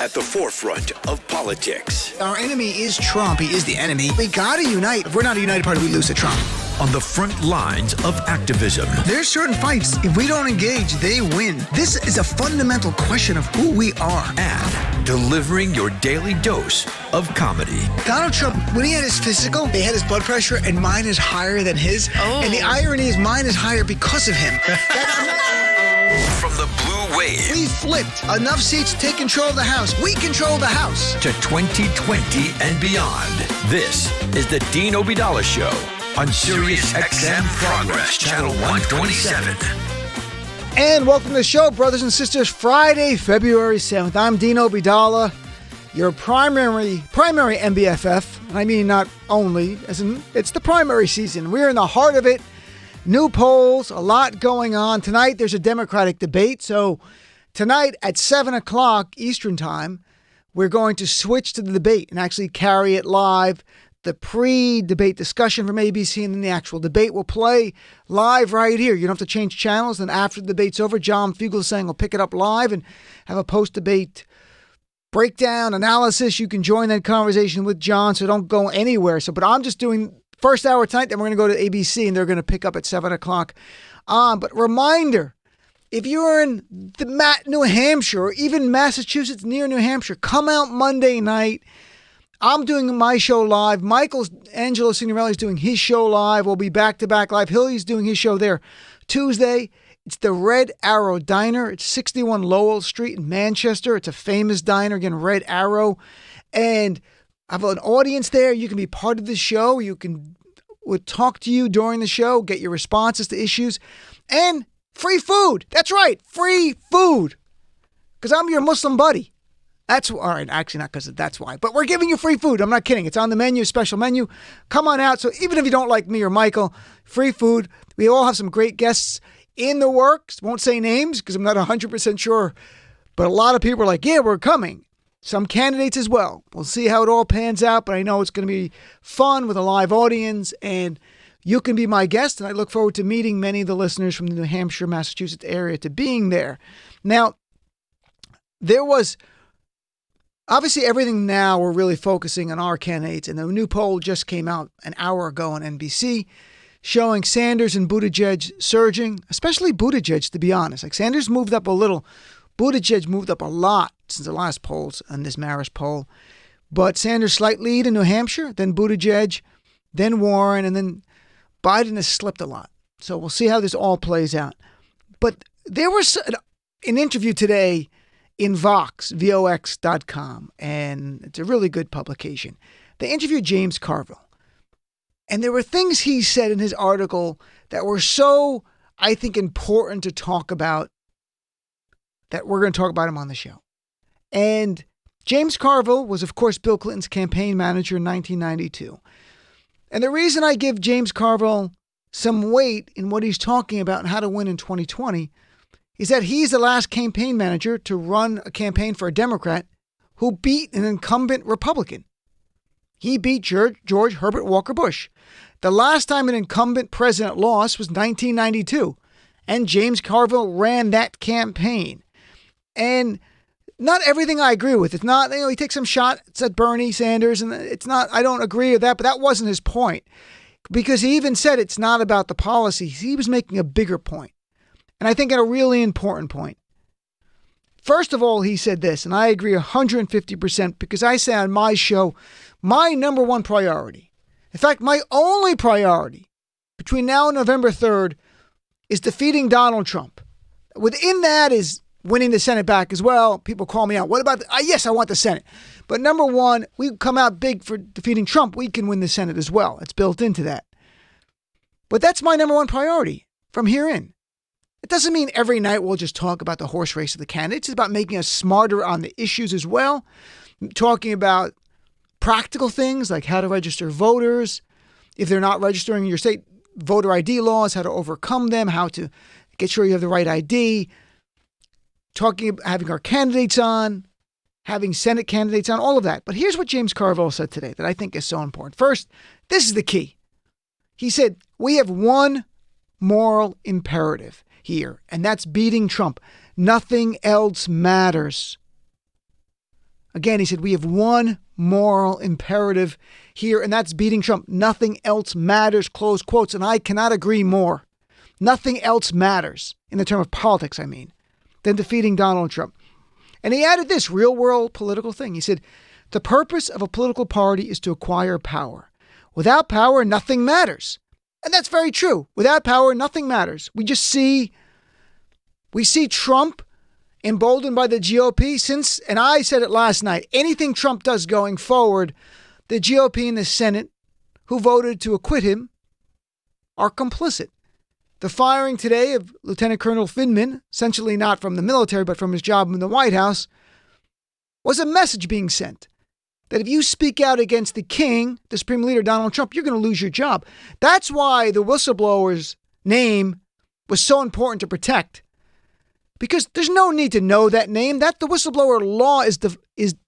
at the forefront of politics. Our enemy is Trump. He is the enemy. We got to unite. If we're not a united party, we lose to Trump. On the front lines of activism. There's certain fights. If we don't engage, they win. This is a fundamental question of who we are. And delivering your daily dose of comedy. Donald Trump, when he had his physical, they had his blood pressure, and mine is higher than his. Oh. And the irony is mine is higher because of him. From the blue wave. We flipped. Enough seats to take control of the House. We control the House. To 2020 and beyond. This is the Dean Obeidallah Show on Sirius XM Progress, Channel 127. And welcome to the show, brothers and sisters. Friday, February 7th. I'm Dean Obeidallah, your primary MBFF. And I mean not only, as in it's the primary season. We're in the heart of it. New polls, a lot going on. Tonight, there's a Democratic debate. So tonight at 7 o'clock Eastern Time, we're going to switch to the debate and actually carry it live. The pre-debate discussion from ABC and then the actual debate will play live right here. You don't have to change channels. Then after the debate's over, John Fugelsang will pick it up live and have a post-debate breakdown, analysis. You can join that conversation with John, so don't go anywhere. But I'm just doing first hour tonight, then we're going to go to ABC, and they're going to pick up at 7 o'clock. But reminder, if you're in New Hampshire or even Massachusetts near New Hampshire, come out Monday night. I'm doing my show live. Angelo Signorelli is doing his show live. We'll be back-to-back live. Hilly's doing his show there Tuesday. It's the Red Arrow Diner. It's 61 Lowell Street in Manchester. It's a famous diner. Again, Red Arrow. And I have an audience there. You can be part of the show. We'll talk to you during the show, get your responses to issues, and free food. That's right, free food. Because I'm your Muslim buddy. All right, actually not because that's why. But we're giving you free food. I'm not kidding. It's on the menu, special menu. Come on out. So even if you don't like me or Michael, free food. We all have some great guests in the works. Won't say names because I'm not 100% sure. But a lot of people are like, yeah, we're coming. Some candidates as well. We'll see how it all pans out. But I know it's going to be fun with a live audience. And you can be my guest. And I look forward to meeting many of the listeners from the New Hampshire, Massachusetts area to being there. Now, there was... obviously, everything now we're really focusing on our candidates, and the new poll just came out an hour ago on NBC showing Sanders and Buttigieg surging, especially Buttigieg, to be honest. Like Sanders moved up a little. Buttigieg moved up a lot since the last polls on this Marist poll. But Sanders slight lead in New Hampshire, then Buttigieg, then Warren, and then Biden has slipped a lot. So we'll see how this all plays out. But there was an interview today in Vox, vox.com, and it's a really good publication. They interviewed James Carville. And there were things he said in his article that were so, I think, important to talk about that we're going to talk about him on the show. And James Carville was, of course, Bill Clinton's campaign manager in 1992. And the reason I give James Carville some weight in what he's talking about and how to win in 2020 is that he's the last campaign manager to run a campaign for a Democrat who beat an incumbent Republican. He beat George Herbert Walker Bush. The last time an incumbent president lost was 1992, and James Carville ran that campaign. And not everything I agree with. It's not, he takes some shots at Bernie Sanders, and it's not, I don't agree with that, but that wasn't his point. Because he even said it's not about the policy. He was making a bigger point. And I think a really important point. First of all, he said this, and I agree 150% because I say on my show, my number one priority, in fact, my only priority between now and November 3rd is defeating Donald Trump. Within that is winning the Senate back as well. People call me out. What about yes, I want the Senate. But number one, we come out big for defeating Trump. We can win the Senate as well. It's built into that. But that's my number one priority from here in. It doesn't mean every night we'll just talk about the horse race of the candidates. It's about making us smarter on the issues as well. Talking about practical things like how to register voters, if they're not registering in your state, voter ID laws, how to overcome them, how to get sure you have the right ID, having our candidates on, having Senate candidates on, all of that. But here's what James Carville said today that I think is so important. First, this is the key. He said, we have one moral imperative here, and that's beating Trump. Nothing else matters. Again, he said, we have one moral imperative here, and that's beating Trump. Nothing else matters, close quotes. And I cannot agree more. Nothing else matters, in the term of politics, I mean, than defeating Donald Trump. And he added this real world political thing. He said, the purpose of a political party is to acquire power. Without power, nothing matters. And that's very true. Without power, nothing matters. We see Trump emboldened by the GOP since, and I said it last night, anything Trump does going forward, the GOP in the Senate who voted to acquit him are complicit. The firing today of Lieutenant Colonel Finman, essentially not from the military, but from his job in the White House, was a message being sent that if you speak out against the king, the supreme leader, Donald Trump, you're going to lose your job. That's why the whistleblower's name was so important to protect. Because there's no need to know that name. That the whistleblower law is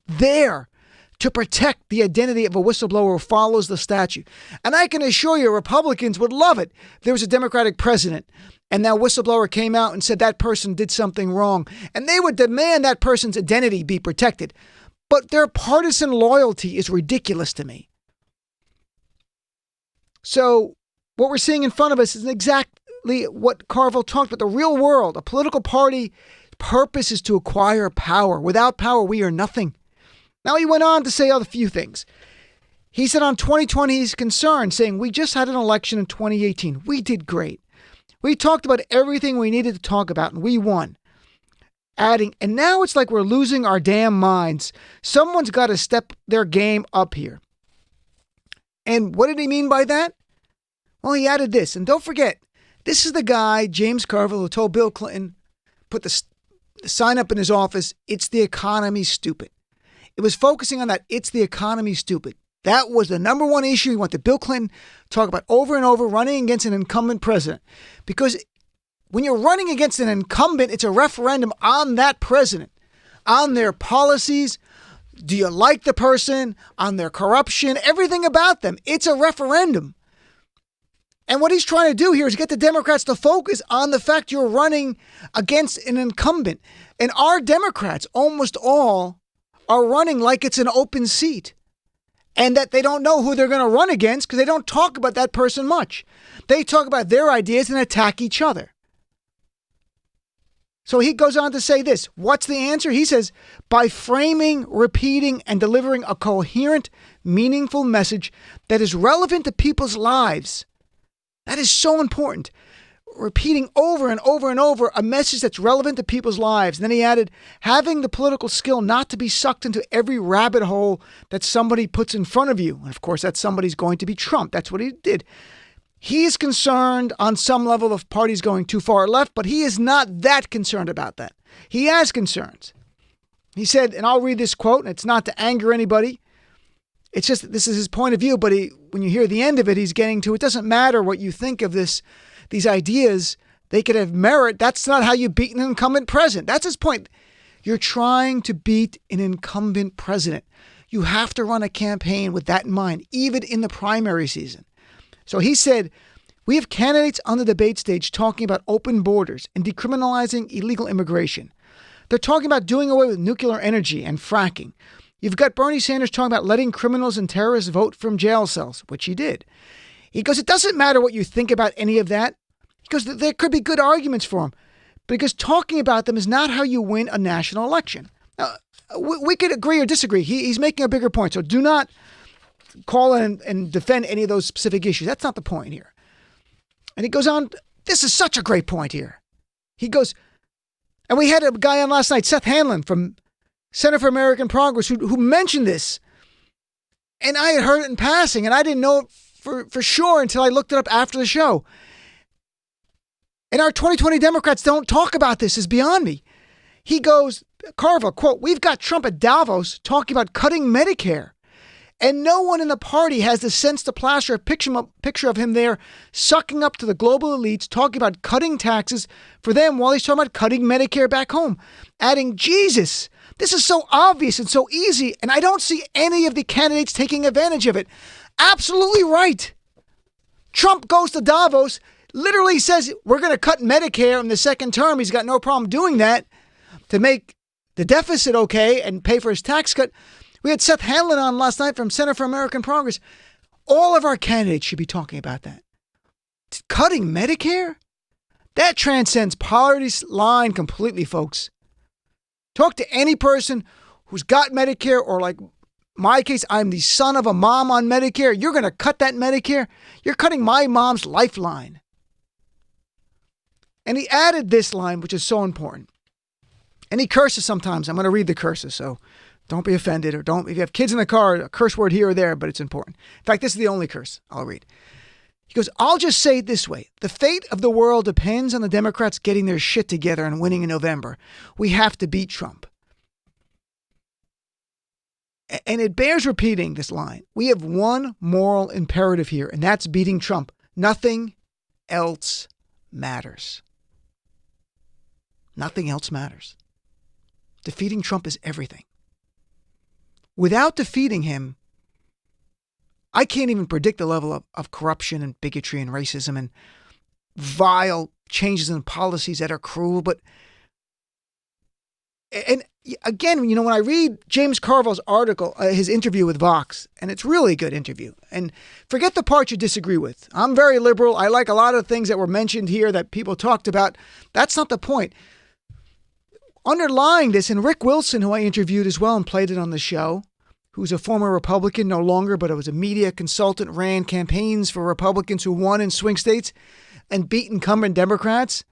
there to protect the identity of a whistleblower who follows the statute. And I can assure you Republicans would love it if there was a Democratic president and that whistleblower came out and said that person did something wrong. And they would demand that person's identity be protected. But their partisan loyalty is ridiculous to me. So what we're seeing in front of us is exactly what Carville talked about. The real world, a political party purpose is to acquire power. Without power, we are nothing. Now he went on to say other few things. He said on 2020, he's concerned, saying, we just had an election in 2018. We did great. We talked about everything we needed to talk about, and we won. Adding, and now it's like we're losing our damn minds. Someone's got to step their game up here. And what did he mean by that? Well, he added this, and don't forget, this is the guy, James Carville, who told Bill Clinton, put the sign up in his office, it's the economy, stupid. It was focusing on that, it's the economy, stupid. That was the number one issue he wanted Bill Clinton to talk about over and over, running against an incumbent president. Because when you're running against an incumbent, it's a referendum on that president, on their policies. Do you like the person? On their corruption, everything about them. It's a referendum. And what he's trying to do here is get the Democrats to focus on the fact you're running against an incumbent. And our Democrats, almost all, are running like it's an open seat. And that they don't know who they're going to run against because they don't talk about that person much. They talk about their ideas and attack each other. So he goes on to say this. What's the answer? He says, by framing, repeating, and delivering a coherent, meaningful message that is relevant to people's lives. That is so important. Repeating over and over and over a message that's relevant to people's lives. And then he added, having the political skill not to be sucked into every rabbit hole that somebody puts in front of you. And of course, that somebody's going to be Trump. That's what he did. He is concerned on some level of parties going too far left, but he is not that concerned about that. He has concerns. He said, and I'll read this quote, and it's not to anger anybody. It's just, this is his point of view, but when you hear the end of it, he's getting to, it doesn't matter what you think of these ideas, they could have merit. That's not how you beat an incumbent president. That's his point. You're trying to beat an incumbent president. You have to run a campaign with that in mind, even in the primary season. So he said, we have candidates on the debate stage talking about open borders and decriminalizing illegal immigration. They're talking about doing away with nuclear energy and fracking. You've got Bernie Sanders talking about letting criminals and terrorists vote from jail cells, which he did. He goes, it doesn't matter what you think about any of that. He goes, there could be good arguments for them because talking about them is not how you win a national election. Now, we could agree or disagree. He's making a bigger point. So do not call in and defend any of those specific issues. That's not the point here. And he goes on, this is such a great point here. He goes, and we had a guy on last night, Seth Hanlon from Center for American Progress, who mentioned this. And I had heard it in passing, and I didn't know it for sure until I looked it up after the show. And our 2020 Democrats don't talk about this. Is beyond me. He goes, Carville, quote, we've got Trump at Davos talking about cutting Medicare. And no one in the party has the sense to plaster a picture of him there sucking up to the global elites, talking about cutting taxes for them while he's talking about cutting Medicare back home. Adding, Jesus, this is so obvious and so easy, and I don't see any of the candidates taking advantage of it. Absolutely right. Trump goes to Davos, literally says, we're going to cut Medicare in the second term. He's got no problem doing that to make the deficit okay and pay for his tax cut. We had Seth Hanlon on last night from Center for American Progress. All of our candidates should be talking about that. Cutting Medicare? That transcends poverty's line completely, folks. Talk to any person who's got Medicare, or like my case, I'm the son of a mom on Medicare. You're going to cut that Medicare? You're cutting my mom's lifeline. And he added this line, which is so important. And he curses sometimes. I'm going to read the curses, so don't be offended, or don't, if you have kids in the car, a curse word here or there, but it's important. In fact, this is the only curse I'll read. He goes, I'll just say it this way. The fate of the world depends on the Democrats getting their shit together and winning in November. We have to beat Trump. And it bears repeating this line. We have one moral imperative here, and that's beating Trump. Nothing else matters. Nothing else matters. Defeating Trump is everything. Without defeating him, I can't even predict the level of corruption and bigotry and racism and vile changes in policies that are cruel. And again, you know, when I read James Carville's article, his interview with Vox, and it's really a good interview, and forget the parts you disagree with. I'm very liberal. I like a lot of things that were mentioned here that people talked about. That's not the point. Underlying this, and Rick Wilson, who I interviewed as well and played it on the show, who's a former Republican, no longer, but was a media consultant, ran campaigns for Republicans who won in swing states and beat incumbent Democrats,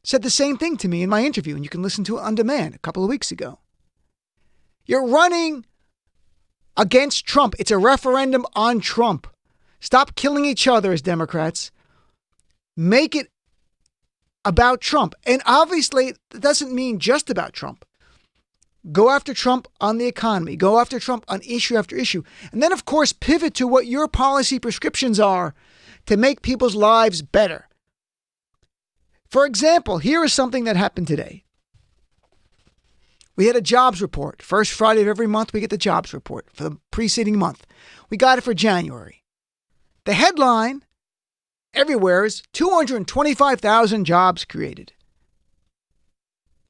said the same thing to me in my interview, and you can listen to it on demand a couple of weeks ago. You're running against Trump. It's a referendum on Trump. Stop killing each other as Democrats. Make it about Trump. And obviously, it doesn't mean just about Trump. Go after Trump on the economy. Go after Trump on issue after issue. And then, of course, pivot to what your policy prescriptions are to make people's lives better. For example, here is something that happened today. We had a jobs report. First Friday of every month, we get the jobs report for the preceding month. We got it for January. The headline everywhere is 225,000 jobs created.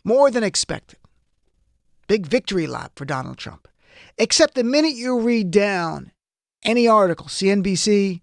More than expected. Big victory lap for Donald Trump. Except the minute you read down any article, CNBC,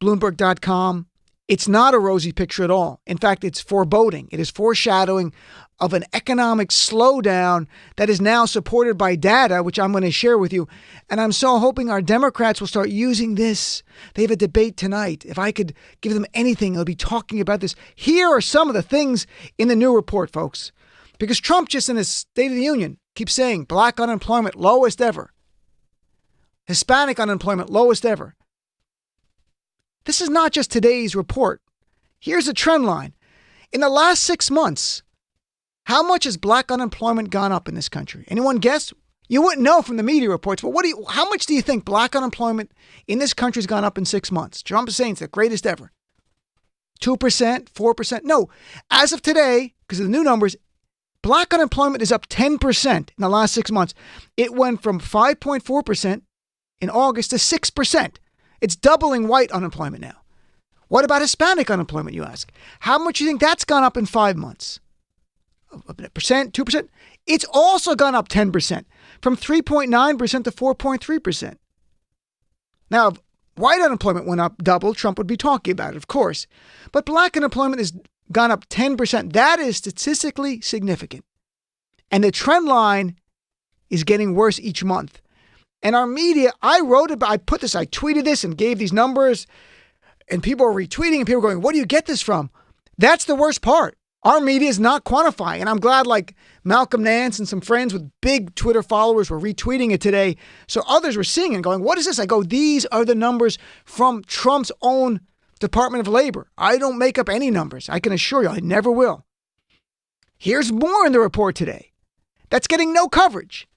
Bloomberg.com, it's not a rosy picture at all. In fact, it's foreboding. It is foreshadowing of an economic slowdown that is now supported by data, which I'm going to share with you. And I'm so hoping our Democrats will start using this. They have a debate tonight. If I could give them anything, they'll be talking about this. Here are some of the things in the new report, folks. Because Trump, just in his State of the Union, keeps saying black unemployment, lowest ever. Hispanic unemployment, lowest ever. This is not just today's report. Here's a trend line. In the last 6 months, how much has black unemployment gone up in this country? Anyone guess? You wouldn't know from the media reports, but how much do you think black unemployment in this country has gone up in 6 months? Trump is saying it's the greatest ever. 2%, 4%? No. As of today, because of the new numbers, black unemployment is up 10% in the last 6 months. It went from 5.4% in August to 6%. It's doubling white unemployment now. What about Hispanic unemployment, you ask? How much do you think that's gone up in 5 months? A percent, 2%? It's also gone up 10%, from 3.9% to 4.3%. Now, if white unemployment went up double, Trump would be talking about it, of course. But black unemployment has gone up 10%. That is statistically significant. And the trend line is getting worse each month. And our media, I tweeted this and gave these numbers, and people are retweeting and people are going, where do you get this from? That's the worst part. Our media is not quantifying. And I'm glad like Malcolm Nance and some friends with big Twitter followers were retweeting it today. So others were seeing it and going, what is this? I go, these are the numbers from Trump's own Department of Labor. I don't make up any numbers. I can assure you, I never will. Here's more in the report today that's getting no coverage.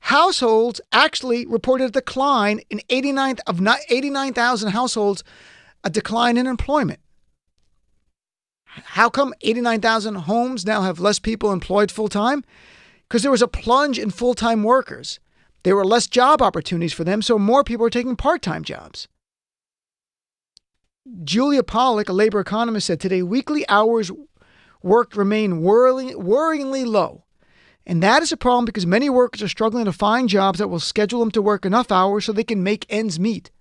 Households actually reported a decline in 89,000 households, a decline in employment. How come 89,000 homes now have less people employed full-time? Because there was a plunge in full-time workers. There were less job opportunities for them, so more people are taking part-time jobs. Julia Pollack, a labor economist, said today weekly hours worked remain worryingly low. And that is a problem because many workers are struggling to find jobs that will schedule them to work enough hours so they can make ends meet.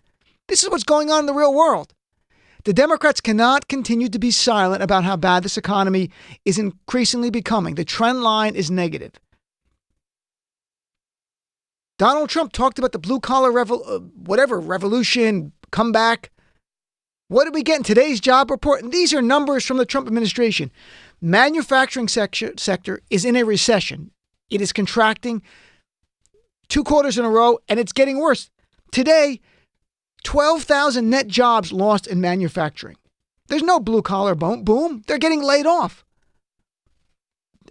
This is what's going on in the real world. The Democrats cannot continue to be silent about how bad this economy is increasingly becoming. The trend line is negative. Donald Trump talked about the blue-collar revolution, comeback. What did we get in today's job report? And these are numbers from the Trump administration. Manufacturing sector is in a recession. It is contracting 2 quarters in a row, and it's getting worse. Today, 12,000 net jobs lost in manufacturing. There's no blue-collar boom. They're getting laid off.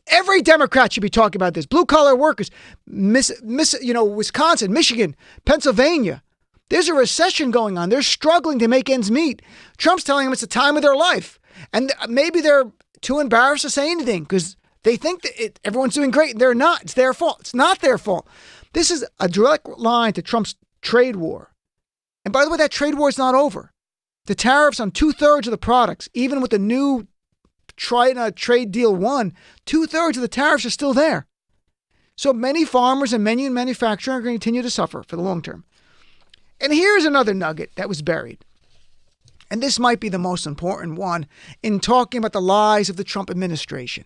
Every Democrat should be talking about this. Blue-collar workers, Wisconsin, Michigan, Pennsylvania. There's a recession going on. They're struggling to make ends meet. Trump's telling them it's the time of their life. And maybe they're too embarrassed to say anything because they think that everyone's doing great. They're not. It's their fault. It's not their fault. This is a direct line to Trump's trade war. And by the way, that trade war is not over. The tariffs on 2/3 of the products, even with the new China trade deal 1, 2/3 of the tariffs are still there. So many farmers and many in manufacturing are going to continue to suffer for the long term. And here's another nugget that was buried. And this might be the most important one in talking about the lies of the Trump administration.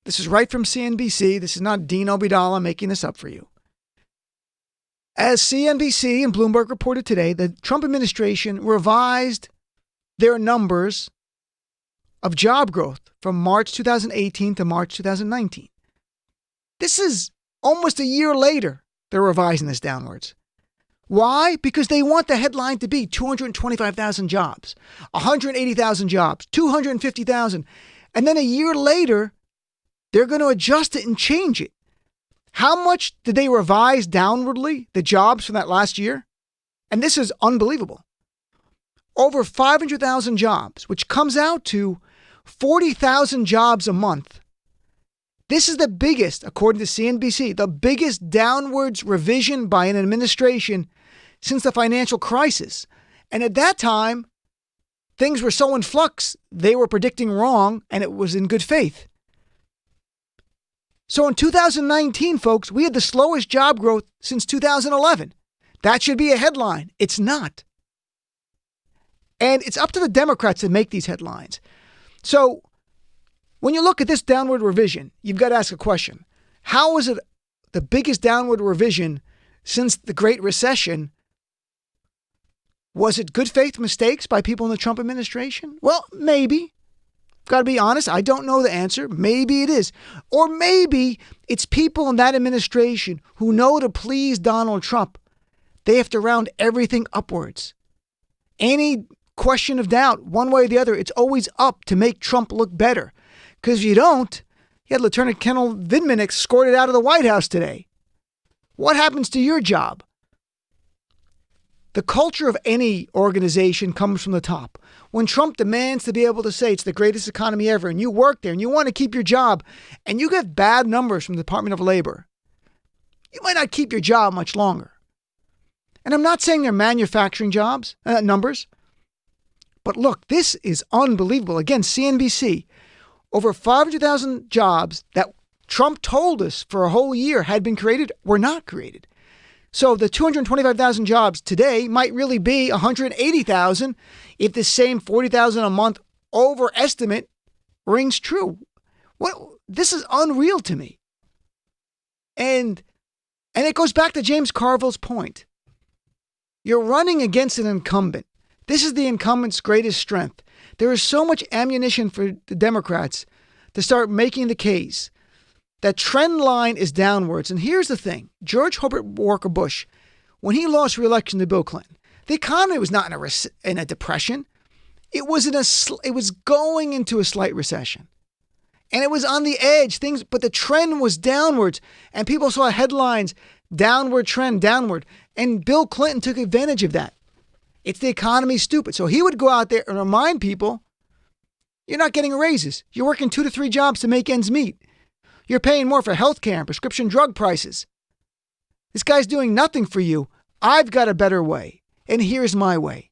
This is right from CNBC. This is not Dean Obeidallah making this up for you. As CNBC and Bloomberg reported today, the Trump administration revised their numbers of job growth from March 2018 to March 2019. This is almost a year later. They're revising this downwards. Why? Because they want the headline to be 225,000 jobs, 180,000 jobs, 250,000. And then a year later, they're going to adjust it and change it. How much did they revise downwardly, the jobs from that last year? And this is unbelievable. Over 500,000 jobs, which comes out to 40,000 jobs a month. This is the biggest, according to CNBC, the biggest downwards revision by an administration since the financial crisis. And at that time, things were so in flux, they were predicting wrong, and it was in good faith. So in 2019, folks, we had the slowest job growth since 2011. That should be a headline. It's not. And it's up to the Democrats to make these headlines. So when you look at this downward revision, you've got to ask a question. How is it the biggest downward revision since the Great Recession? Was it good faith mistakes by people in the Trump administration? Well, maybe. Got to be honest, I don't know the answer. Maybe it is. Or maybe it's people in that administration who know to please Donald Trump, they have to round everything upwards. Any question of doubt, one way or the other, it's always up to make Trump look better. Because if you don't, you had Lieutenant Colonel Vindman escorted out of the White House today. What happens to your job? The culture of any organization comes from the top. When Trump demands to be able to say it's the greatest economy ever, and you work there and you want to keep your job, and you get bad numbers from the Department of Labor, you might not keep your job much longer. And I'm not saying they're manufacturing jobs, numbers, but look, this is unbelievable. Again, CNBC, over 500,000 jobs that Trump told us for a whole year had been created were not created. So the 225,000 jobs today might really be 180,000 if the same 40,000 a month overestimate rings true. This is unreal to me. And it goes back to James Carville's point. You're running against an incumbent. This is the incumbent's greatest strength. There is so much ammunition for the Democrats to start making the case that trend line is downwards. And here's the thing. George Herbert Walker Bush, when he lost re-election to Bill Clinton, the economy was not in a depression. It was going into a slight recession. And it was on the edge, but the trend was downwards. And people saw headlines, downward trend, downward. And Bill Clinton took advantage of that. It's the economy stupid. So he would go out there and remind people, you're not getting raises. You're working 2 to 3 jobs to make ends meet. You're paying more for health care and prescription drug prices. This guy's doing nothing for you. I've got a better way. And here's my way.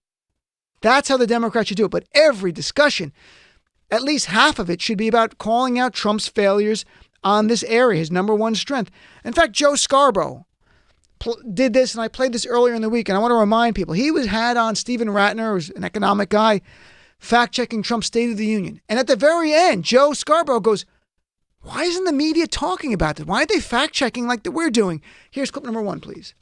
That's how the Democrats should do it. But every discussion, at least half of it should be about calling out Trump's failures on this area, his number one strength. In fact, Joe Scarborough did this, and I played this earlier in the week, and I want to remind people, he had on Stephen Ratner, who's an economic guy, fact-checking Trump's State of the Union. And at the very end, Joe Scarborough goes, why isn't the media talking about this? Why are they fact-checking like that we're doing? Here's clip number 1, please.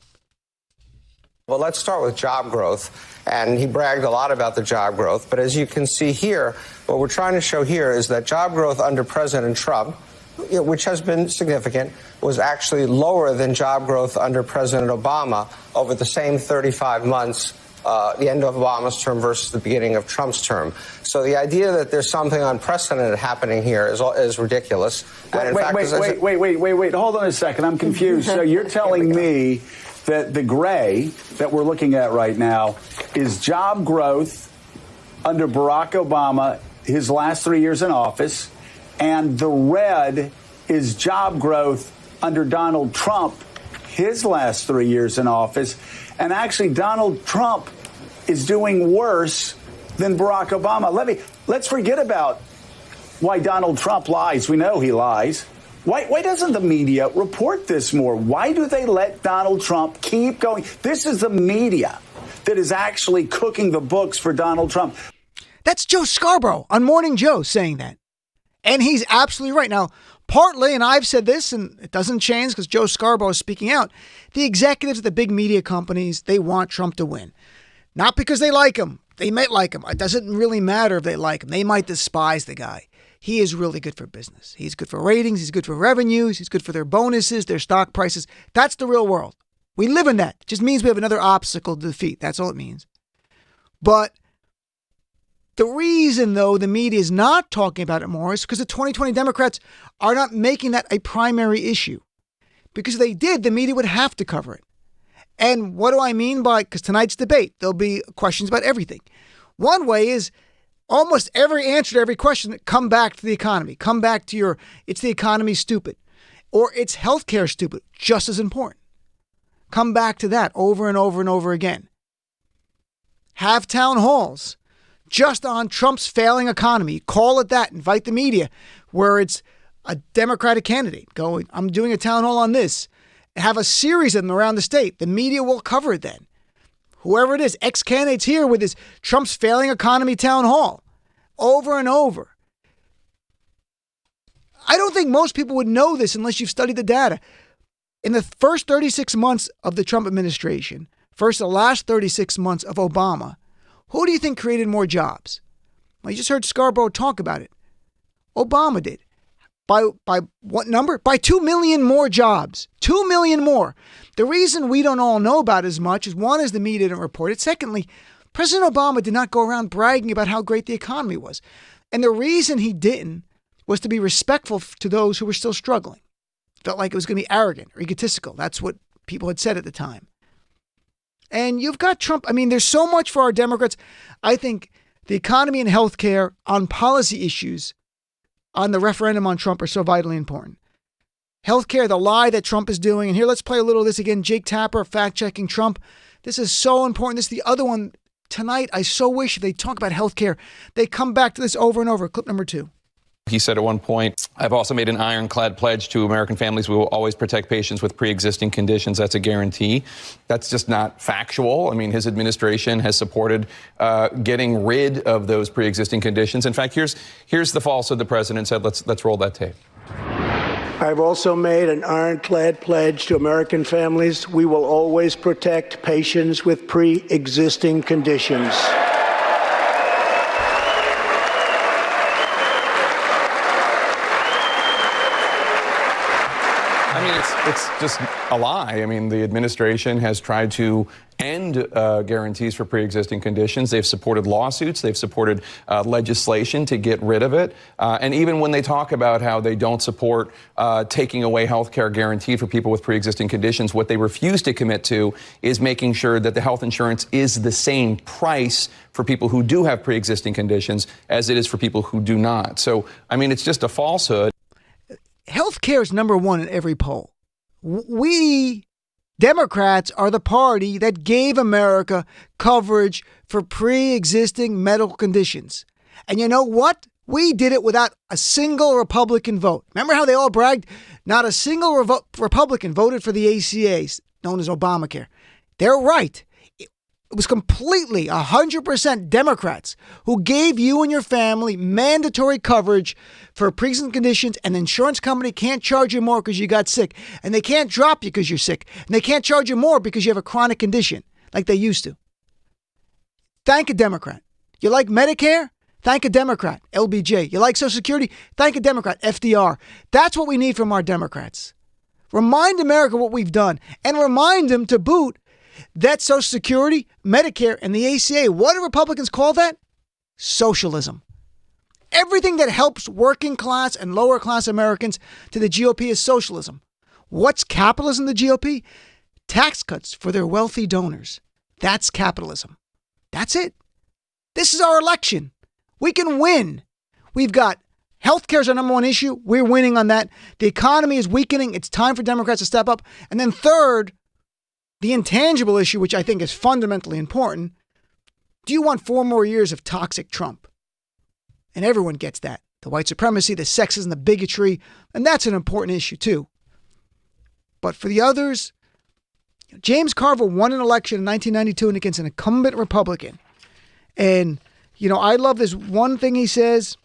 Well, let's start with job growth. And he bragged a lot about the job growth. But as you can see here, what we're trying to show here is that job growth under President Trump, which has been significant, was actually lower than job growth under President Obama over the same 35 months, the end of Obama's term versus the beginning of Trump's term. So the idea that there's something unprecedented happening here is ridiculous. Wait. Hold on a second. I'm confused. So you're telling me that the gray that we're looking at right now is job growth under Barack Obama, his last 3 years in office, and the red is job growth under Donald Trump, his last 3 years in office. And actually, Donald Trump is doing worse than Barack Obama. Let's forget about why Donald Trump lies. We know he lies. Why doesn't the media report this more? Why do they let Donald Trump keep going? This is the media that is actually cooking the books for Donald Trump. That's Joe Scarborough on Morning Joe saying that. And he's absolutely right. Now, partly, and I've said this, and it doesn't change because Joe Scarborough is speaking out, the executives of the big media companies, they want Trump to win. Not because they like him. They might like him. It doesn't really matter if they like him. They might despise the guy. He is really good for business. He's good for ratings. He's good for revenues. He's good for their bonuses, their stock prices. That's the real world. We live in that. It just means we have another obstacle to defeat. That's all it means. But the reason, though, the media is not talking about it more is because the 2020 Democrats are not making that a primary issue. Because if they did, the media would have to cover it. And what do I mean by, because tonight's debate, there'll be questions about everything. One way is almost every answer to every question, come back to the economy. Come back to it's the economy stupid. Or it's healthcare stupid, just as important. Come back to that over and over and over again. Have town halls just on Trump's failing economy. Call it that. Invite the media where it's a Democratic candidate going, I'm doing a town hall on this. Have a series of them around the state. The media will cover it then. Whoever it is, ex-candidates here with his Trump's failing economy town hall. Over and over. I don't think most people would know this unless you've studied the data. In the first 36 months of the Trump administration, the last 36 months of Obama, who do you think created more jobs? Well, you just heard Scarborough talk about it. Obama did. By what number? By 2 million more jobs. 2 million more. The reason we don't all know about it as much is, one, is the media didn't report it. Secondly, President Obama did not go around bragging about how great the economy was. And the reason he didn't was to be respectful to those who were still struggling. Felt like it was going to be arrogant or egotistical. That's what people had said at the time. And you've got Trump. I mean, there's so much for our Democrats. I think the economy and healthcare on policy issues on the referendum on Trump are so vitally important. Healthcare, the lie that Trump is doing. And here, let's play a little of this again. Jake Tapper, fact-checking Trump. This is so important. This is the other one. Tonight, I so wish if they talk about healthcare, they come back to this over and over. Clip number 2. He said at one point, I've also made an ironclad pledge to American families. We will always protect patients with pre-existing conditions. That's a guarantee. That's just not factual. I mean, his administration has supported getting rid of those pre-existing conditions. In fact, here's the falsehood the president said. Let's roll that tape. I've also made an ironclad pledge to American families. We will always protect patients with pre-existing conditions. I mean, it's just a lie. I mean, the administration has tried to end guarantees for pre-existing conditions. They've supported lawsuits. They've supported legislation to get rid of it. And even when they talk about how they don't support taking away health care guaranteed for people with pre-existing conditions, what they refuse to commit to is making sure that the health insurance is the same price for people who do have pre-existing conditions as it is for people who do not. So, I mean, it's just a falsehood. Healthcare is number one in every poll. We Democrats are the party that gave America coverage for pre-existing medical conditions. And you know what? We did it without a single Republican vote. Remember how they all bragged? Not a single Republican voted for the ACAs, known as Obamacare. They're right. It was completely 100% Democrats who gave you and your family mandatory coverage for pre-existing conditions, and the insurance company can't charge you more because you got sick, and they can't drop you because you're sick, and they can't charge you more because you have a chronic condition like they used to. Thank a Democrat. You like Medicare? Thank a Democrat, LBJ. You like Social Security? Thank a Democrat, FDR. That's what we need from our Democrats. Remind America what we've done, and remind them to boot that Social Security, Medicare, and the ACA. What do Republicans call that? Socialism. Everything that helps working class and lower class Americans to the GOP is socialism. What's capitalism to the GOP? Tax cuts for their wealthy donors. That's capitalism. That's it. This is our election. We can win. We've got healthcare is our number one issue. We're winning on that. The economy is weakening. It's time for Democrats to step up. And then third, the intangible issue, which I think is fundamentally important. Do you want 4 more years of toxic Trump? And everyone gets that. The white supremacy, the sexism, the bigotry. And that's an important issue too. But for the others, James Carville won an election in 1992 and against an incumbent Republican. And I love this one thing he says.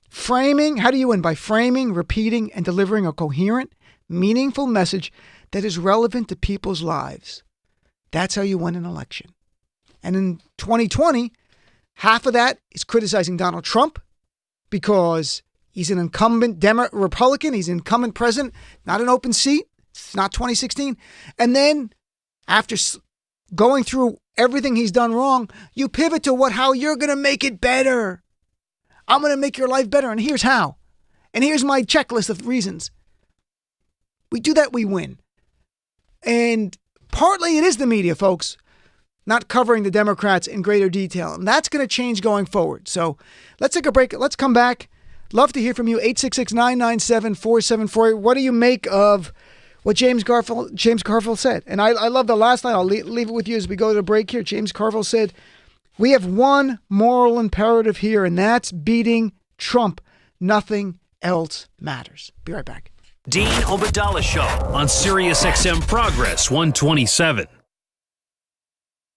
Framing, how do you win? By framing, repeating, and delivering a coherent, meaningful message that is relevant to people's lives. That's how you win an election. And in 2020, half of that is criticizing Donald Trump because he's an incumbent Republican. He's an incumbent president, not an open seat. It's not 2016. And then after going through everything he's done wrong, you pivot to how you're going to make it better. I'm going to make your life better. And here's how. And here's my checklist of reasons. We do that, we win. And partly it is the media, folks, not covering the Democrats in greater detail. And that's going to change going forward. So let's take a break. Let's come back. Love to hear from you. 866-997-4748. What do you make of what James Carville said? And I love the last line. I'll leave it with you as we go to the break here. James Carville said, we have one moral imperative here, and that's beating Trump. Nothing else matters. Be right back. Dean Obadala Show on Sirius XM Progress 127.